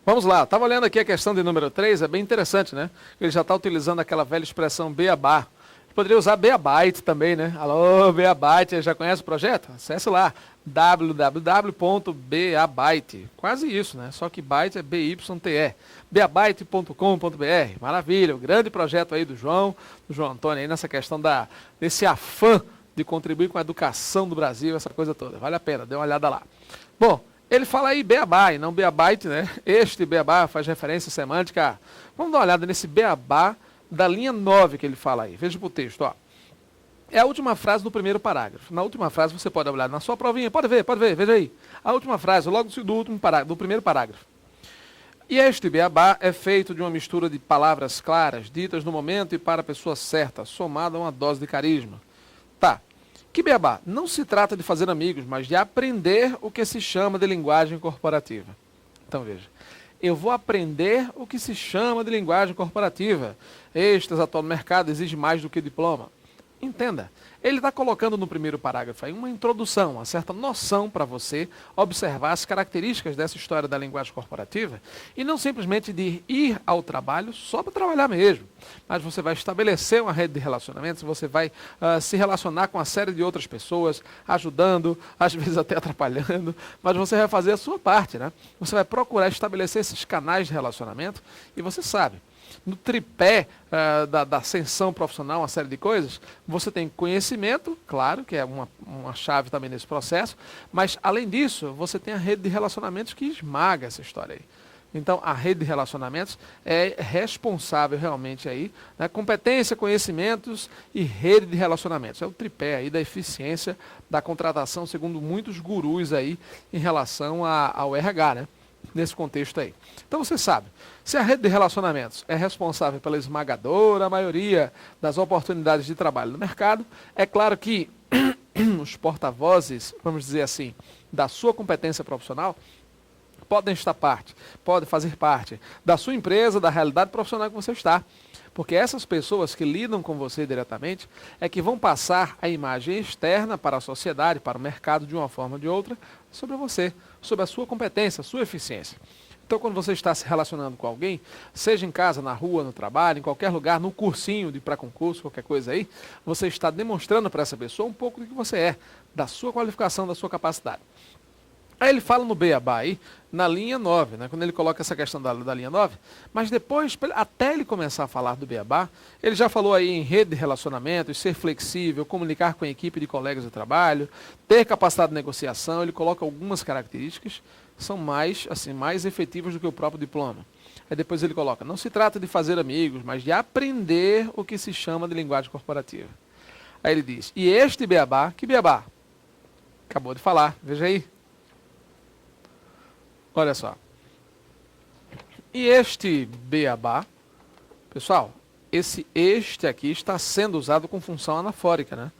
Vamos lá, estava olhando aqui a questão de número 3, é bem interessante, né? Ele já está utilizando aquela velha expressão beabá. Poderia usar beabyte também, né? Alô, beabyte, já conhece o projeto? Acesse lá, www.beabyte. Quase isso, né? Só que byte é B-Y-T-E. beabyte.com.br. Maravilha, o grande projeto aí do João Antônio, aí nessa questão desse afã de contribuir com a educação do Brasil, essa coisa toda. Vale a pena, dê uma olhada lá. Bom, ele fala aí beabá e não beabyte, né? Este beabá faz referência semântica. Vamos dar uma olhada nesse beabá da linha 9 que ele fala aí. Veja para o texto, ó. É a última frase do primeiro parágrafo. Na última frase você pode olhar na sua provinha, pode ver, veja aí. A última frase, logo do primeiro parágrafo. E este beabá é feito de uma mistura de palavras claras, ditas no momento e para a pessoa certa, somada a uma dose de carisma. Tá. Que beabá? Não se trata de fazer amigos, mas de aprender o que se chama de linguagem corporativa. Então veja, eu vou aprender o que se chama de linguagem corporativa. Estas atual no mercado exige mais do que diploma. Entenda, ele está colocando no primeiro parágrafo aí uma introdução, uma certa noção para você observar as características dessa história da linguagem corporativa e não simplesmente de ir ao trabalho só para trabalhar mesmo, mas você vai estabelecer uma rede de relacionamentos, você vai se relacionar com uma série de outras pessoas, ajudando, às vezes até atrapalhando, mas você vai fazer a sua parte, né? Você vai procurar estabelecer esses canais de relacionamento e você sabe, no tripé da ascensão profissional, uma série de coisas, você tem conhecimento, claro, que é uma chave também nesse processo, mas além disso, você tem a rede de relacionamentos que esmaga essa história aí. Então, a rede de relacionamentos é responsável realmente aí, né, competência, conhecimentos e rede de relacionamentos. É o tripé aí da eficiência da contratação, segundo muitos gurus aí, em relação ao RH, né? Nesse contexto aí. Então você sabe, se a rede de relacionamentos é responsável pela esmagadora maioria das oportunidades de trabalho no mercado, é claro que os porta-vozes, vamos dizer assim, da sua competência profissional, podem fazer parte da sua empresa, da realidade profissional que você está. Porque essas pessoas que lidam com você diretamente é que vão passar a imagem externa para a sociedade, para o mercado, de uma forma ou de outra, sobre você, sobre a sua competência, a sua eficiência. Então, quando você está se relacionando com alguém, seja em casa, na rua, no trabalho, em qualquer lugar, no cursinho de pré-concurso, qualquer coisa aí, você está demonstrando para essa pessoa um pouco do que você é, da sua qualificação, da sua capacidade. Aí ele fala no beabá aí, na linha 9, né, quando ele coloca essa questão da linha 9, mas depois, até ele começar a falar do beabá, ele já falou aí em rede de relacionamentos, ser flexível, comunicar com a equipe de colegas de trabalho, ter capacidade de negociação, ele coloca algumas características que são mais efetivas do que o próprio diploma. Aí depois ele coloca, não se trata de fazer amigos, mas de aprender o que se chama de linguagem corporativa. Aí ele diz, e este beabá, que beabá? Acabou de falar, veja aí. Olha só. E este beabá, pessoal, este aqui está sendo usado com função anafórica, né?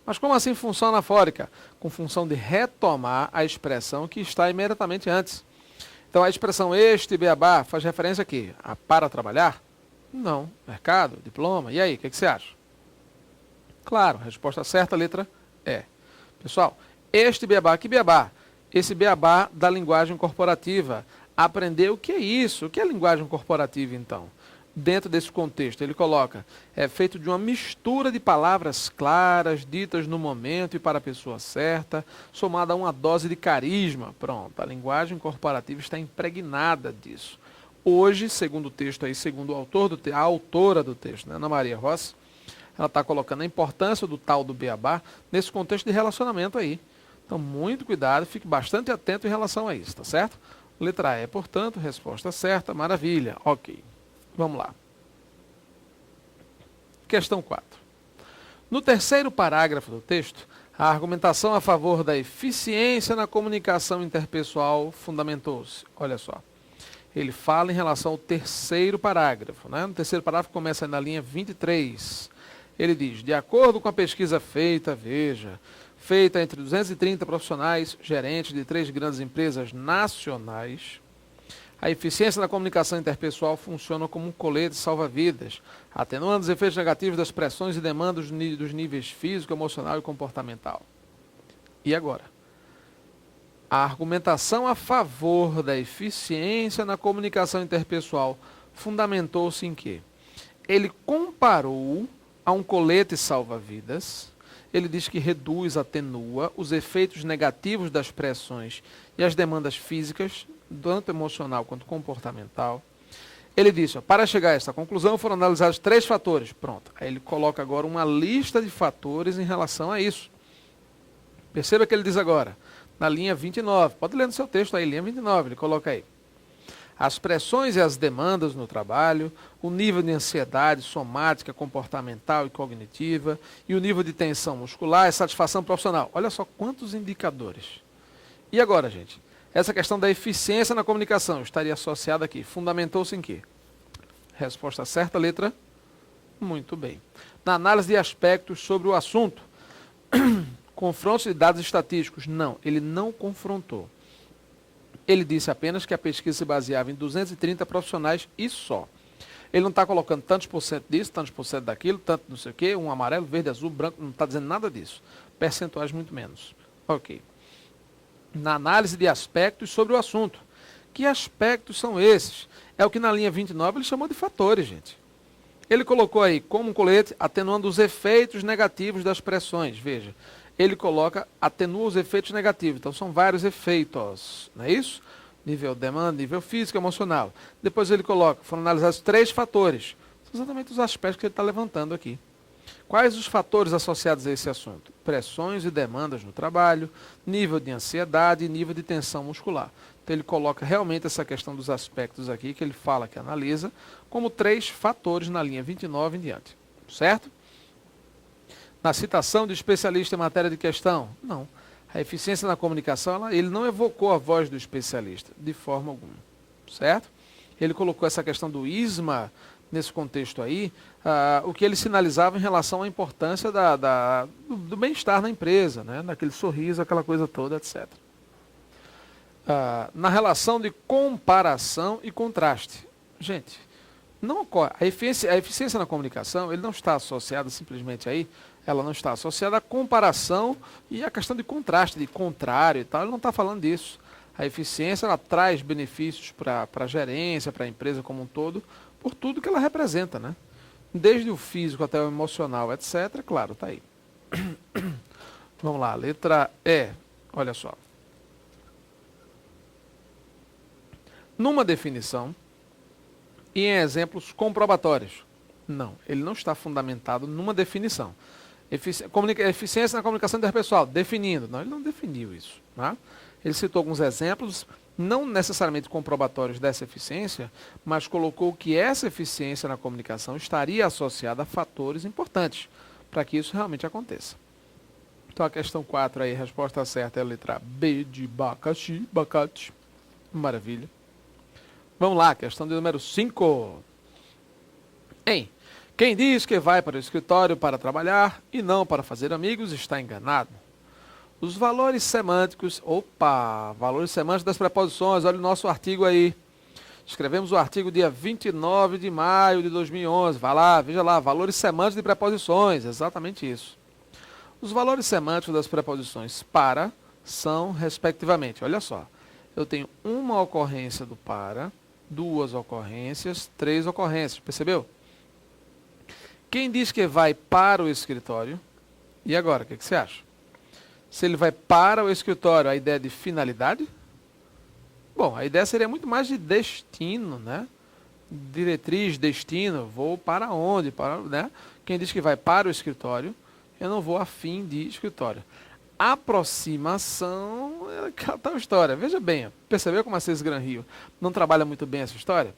Mas como assim função anafórica? Com função de retomar a expressão que está imediatamente antes. Então a expressão este beabá faz referência aqui a para trabalhar? Não. Mercado, diploma, e aí, o que você acha? Claro, a resposta certa, a letra E. Pessoal, este beabá, que beabá? Esse beabá da linguagem corporativa. Aprender o que é isso? O que é linguagem corporativa, então? Dentro desse contexto, ele coloca, é feito de uma mistura de palavras claras, ditas no momento e para a pessoa certa, somada a uma dose de carisma. Pronto, a linguagem corporativa está impregnada disso. Hoje, segundo o texto aí, segundo a autora do texto, né, Ana Maria Rossi, ela está colocando a importância do tal do beabá nesse contexto de relacionamento aí. Então, muito cuidado, fique bastante atento em relação a isso, tá certo? Letra E, portanto, resposta certa, maravilha, ok. Vamos lá. Questão 4. No terceiro parágrafo do texto, a argumentação a favor da eficiência na comunicação interpessoal fundamentou-se. Olha só. Ele fala em relação ao terceiro parágrafo, né? No terceiro parágrafo começa na linha 23. Ele diz, de acordo com a pesquisa feita entre 230 profissionais gerentes de 3 grandes empresas nacionais, a eficiência na comunicação interpessoal funciona como um colete salva-vidas, atenuando os efeitos negativos das pressões e demandas dos níveis físico, emocional e comportamental. E agora? A argumentação a favor da eficiência na comunicação interpessoal fundamentou-se em quê? Ele comparou a um colete salva-vidas. Ele diz que reduz, atenua os efeitos negativos das pressões e as demandas físicas, tanto emocional quanto comportamental. Ele disse, ó, para chegar a essa conclusão foram analisados 3 fatores. Pronto. Aí ele coloca agora uma lista de fatores em relação a isso. Perceba que ele diz agora, na linha 29, pode ler no seu texto aí, linha 29, ele coloca aí. As pressões e as demandas no trabalho, o nível de ansiedade somática, comportamental e cognitiva, e o nível de tensão muscular e satisfação profissional. Olha só quantos indicadores. E agora, gente? Essa questão da eficiência na comunicação estaria associada aqui. Fundamentou-se em quê? Resposta certa, letra? Muito bem. Na análise de aspectos sobre o assunto, confrontos de dados estatísticos. Não, ele não confrontou. Ele disse apenas que a pesquisa se baseava em 230 profissionais e só. Ele não está colocando tantos por cento disso, tantos por cento daquilo, tanto não sei o quê, um amarelo, verde, azul, branco, não está dizendo nada disso. Percentuais muito menos. Ok. Na análise de aspectos sobre o assunto. Que aspectos são esses? É o que na linha 29 ele chamou de fatores, gente. Ele colocou aí como um colete, atenuando os efeitos negativos das pressões. Veja, ele coloca, atenua os efeitos negativos. Então, são vários efeitos, não é isso? Nível demanda, nível físico, emocional. Depois ele coloca, foram analisados 3 fatores. São exatamente os aspectos que ele está levantando aqui. Quais os fatores associados a esse assunto? Pressões e demandas no trabalho, nível de ansiedade e nível de tensão muscular. Então ele coloca realmente essa questão dos aspectos aqui, que ele fala, que analisa, como 3 fatores na linha 29 em diante. Certo? Na citação de especialista em matéria de questão? Não. A eficiência na comunicação, ele não evocou a voz do especialista, de forma alguma. Certo? Ele colocou essa questão do ISMA, nesse contexto aí, o que ele sinalizava em relação à importância do bem-estar na empresa, né? Daquele sorriso, aquela coisa toda, etc. Na relação de comparação e contraste. Gente, não ocorre. A eficiência na comunicação, ele não está associada simplesmente aí, ela não está associada à comparação e à questão de contraste, de contrário e tal, ele não está falando disso. A eficiência, ela traz benefícios para a gerência, para a empresa como um todo, por tudo que ela representa, né? Desde o físico até o emocional, etc. Claro, está aí. Vamos lá, letra E. Olha só. Numa definição e em exemplos comprobatórios. Não, ele não está fundamentado numa definição. Eficiência na comunicação interpessoal, definindo. Não, ele não definiu isso. Tá? Ele citou alguns exemplos, não necessariamente comprobatórios dessa eficiência, mas colocou que essa eficiência na comunicação estaria associada a fatores importantes para que isso realmente aconteça. Então a questão 4 aí, a resposta certa é a letra B de abacate. Maravilha. Vamos lá, questão de número 5. Quem diz que vai para o escritório para trabalhar e não para fazer amigos está enganado. Os valores semânticos, valores semânticos das preposições, olha o nosso artigo aí. Escrevemos o artigo dia 29 de maio de 2011. Vai lá, veja lá, valores semânticos de preposições, exatamente isso. Os valores semânticos das preposições para são, respectivamente, olha só, eu tenho uma ocorrência do para, 2 ocorrências, 3 ocorrências, percebeu? Quem diz que vai para o escritório, e agora, o que você acha? Se ele vai para o escritório, a ideia é de finalidade? Bom, a ideia seria muito mais de destino, né? Diretriz, destino, vou para onde? Né? Quem diz que vai para o escritório, eu não vou a fim de escritório. Aproximação é aquela tal história. Veja bem, percebeu como a Cis Gran Rio não trabalha muito bem essa história?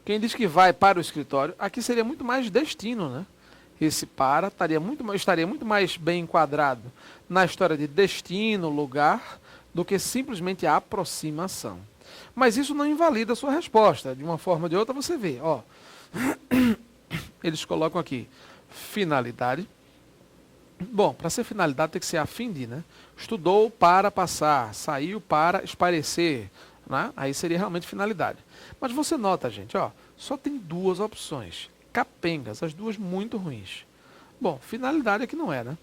Quem diz que vai para o escritório, aqui seria muito mais destino, né? Esse para estaria muito mais bem enquadrado na história de destino, lugar, do que simplesmente a aproximação. Mas isso não invalida a sua resposta. De uma forma ou de outra, você vê. Ó, eles colocam aqui finalidade. Bom, para ser finalidade tem que ser a fim de, né? Estudou para passar, saiu para espairecer, né? Aí seria realmente finalidade. Mas você nota, gente, ó, só tem 2 opções. Capengas, as 2 muito ruins. Bom, finalidade aqui não é, né?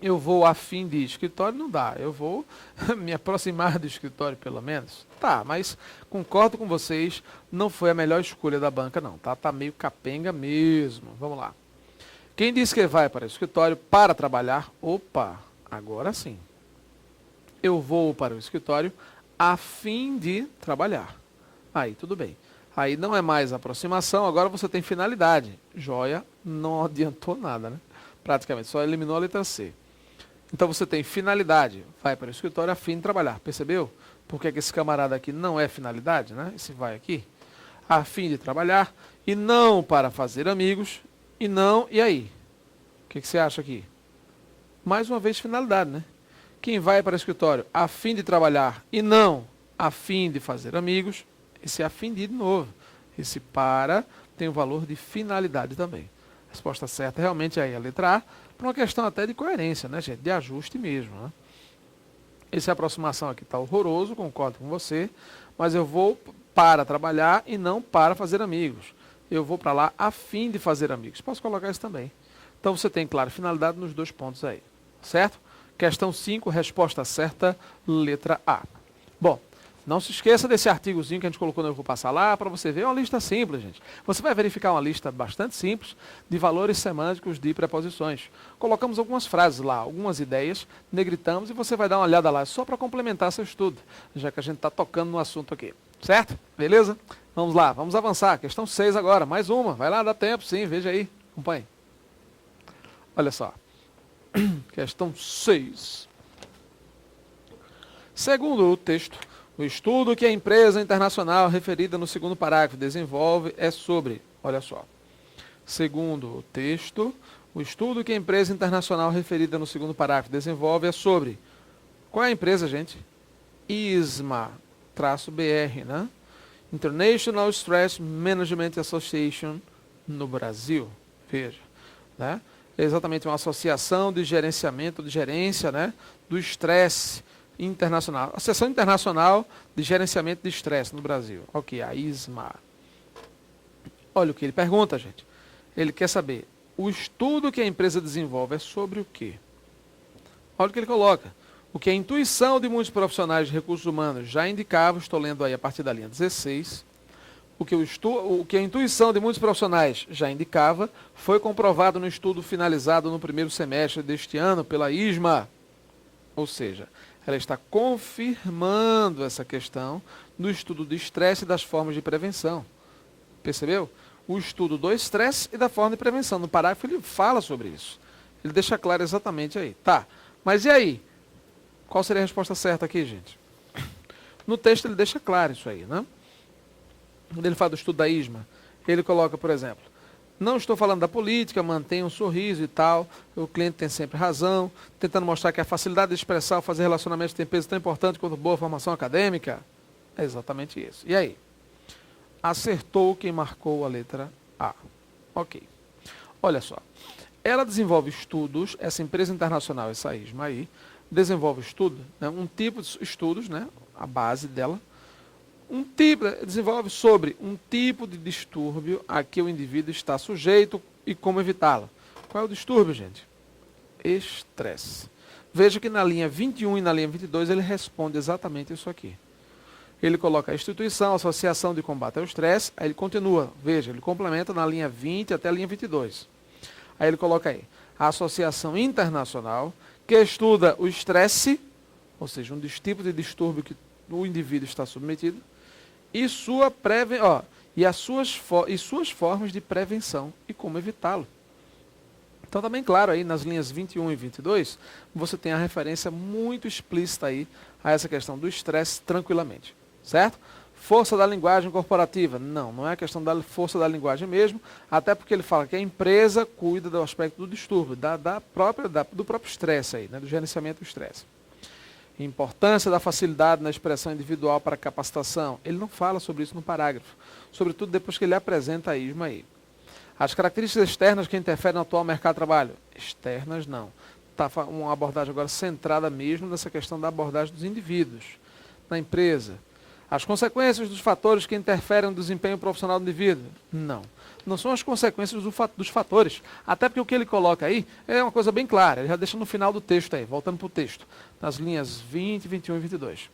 Eu vou a fim de escritório, não dá. Eu vou me aproximar do escritório, pelo menos. Tá, mas concordo com vocês, não foi a melhor escolha da banca, não. Tá meio capenga mesmo. Vamos lá. Quem disse que vai para o escritório para trabalhar? Opa, agora sim. Eu vou para o escritório a fim de trabalhar. Aí, tudo bem. Aí não é mais aproximação, agora você tem finalidade. Joia, não adiantou nada, né? Praticamente, só eliminou a letra C. Então você tem finalidade, vai para o escritório a fim de trabalhar. Percebeu? Porque esse camarada aqui não é finalidade, né? Esse vai aqui, a fim de trabalhar, e não para fazer amigos, e não, e aí? O que você acha aqui? Mais uma vez finalidade, né? Quem vai para o escritório a fim de trabalhar e não a fim de fazer amigos, esse a fim de novo. Esse para tem o valor de finalidade também. A resposta certa realmente é aí a letra A, por uma questão até de coerência, né, gente? De ajuste mesmo, né? Essa aproximação aqui está horroroso, concordo com você, mas eu vou para trabalhar e não para fazer amigos. Eu vou para lá a fim de fazer amigos. Posso colocar isso também. Então você tem, claro, finalidade nos dois pontos aí, certo? Questão 5, resposta certa, letra A. Bom, não se esqueça desse artigozinho que a gente colocou no Eu Vou Passar Lá, para você ver, é uma lista simples, gente. Você vai verificar uma lista bastante simples de valores semânticos de preposições. Colocamos algumas frases lá, algumas ideias, negritamos e você vai dar uma olhada lá, só para complementar seu estudo, já que a gente está tocando no assunto aqui. Certo? Beleza? Vamos lá, vamos avançar. Questão 6 agora, mais uma. Vai lá, dá tempo, sim, veja aí. Acompanhe. Olha só. Questão 6. Segundo o texto, o estudo que a empresa internacional referida no segundo parágrafo desenvolve é sobre, olha só, segundo o texto, o estudo que a empresa internacional referida no segundo parágrafo desenvolve é sobre, qual é a empresa, gente? ISMA-BR, né? International Stress Management Association no Brasil, veja, né? É exatamente uma associação de gerenciamento, de gerência, né, do estresse internacional. Associação Internacional de Gerenciamento de Estresse no Brasil. Ok, a ISMA. Olha o que ele pergunta, gente. Ele quer saber, o estudo que a empresa desenvolve é sobre o quê? Olha o que ele coloca. O que a intuição de muitos profissionais de recursos humanos já indicava, estou lendo aí a partir da linha 16, o que a intuição de muitos profissionais já indicava, foi comprovado no estudo finalizado no primeiro semestre deste ano pela ISMA. Ou seja, ela está confirmando essa questão no estudo de estresse e das formas de prevenção. Percebeu? O estudo do estresse e da forma de prevenção. No parágrafo ele fala sobre isso. Ele deixa claro exatamente aí. Tá, mas e aí? Qual seria a resposta certa aqui, gente? No texto ele deixa claro isso aí, né? Quando ele fala do estudo da ISMA, ele coloca, por exemplo, não estou falando da política, mantenha um sorriso e tal, o cliente tem sempre razão, tentando mostrar que a facilidade de expressar ou fazer relacionamentos tem peso tão importante quanto boa formação acadêmica. É exatamente isso. E aí? Acertou quem marcou a letra A. Ok. Olha só. Ela desenvolve estudos, essa empresa internacional, essa ISMA aí, desenvolve estudo, né, um tipo de estudos, né, a base dela, desenvolve sobre um tipo de distúrbio a que o indivíduo está sujeito e como evitá-lo. Qual é o distúrbio, gente? Estresse. Veja que na linha 21 e na linha 22 ele responde exatamente isso aqui. Ele coloca a instituição, a associação de combate ao estresse, aí ele continua, veja, ele complementa na linha 20 até a linha 22. Aí ele coloca aí, a associação internacional que estuda o estresse, ou seja, um tipo de distúrbio que o indivíduo está submetido, e suas formas de prevenção e como evitá-lo. Então está bem claro aí nas linhas 21 e 22, você tem a referência muito explícita aí a essa questão do estresse tranquilamente, certo? Força da linguagem corporativa, não é a questão da força da linguagem mesmo, até porque ele fala que a empresa cuida do aspecto do distúrbio, do próprio estresse aí, né, do gerenciamento do estresse. Importância da facilidade na expressão individual para capacitação. Ele não fala sobre isso no parágrafo, sobretudo depois que ele apresenta a ISMA aí. As características externas que interferem no atual mercado de trabalho. Externas não. Está uma abordagem agora centrada mesmo nessa questão da abordagem dos indivíduos na empresa. As consequências dos fatores que interferem no desempenho profissional do indivíduo. Não. não são as consequências dos fatores. Até porque o que ele coloca aí é uma coisa bem clara, ele já deixa no final do texto aí, voltando para o texto, nas linhas 20, 21 e 22.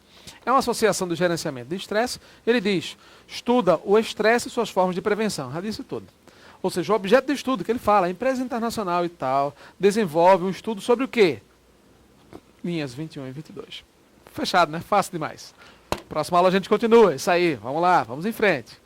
É uma associação do gerenciamento de estresse, ele diz, estuda o estresse e suas formas de prevenção, já disse tudo. Ou seja, o objeto de estudo que ele fala, a empresa internacional e tal, desenvolve um estudo sobre o quê? Linhas 21 e 22. Fechado, né? Fácil demais. Próxima aula a gente continua. Isso aí, vamos lá, vamos em frente.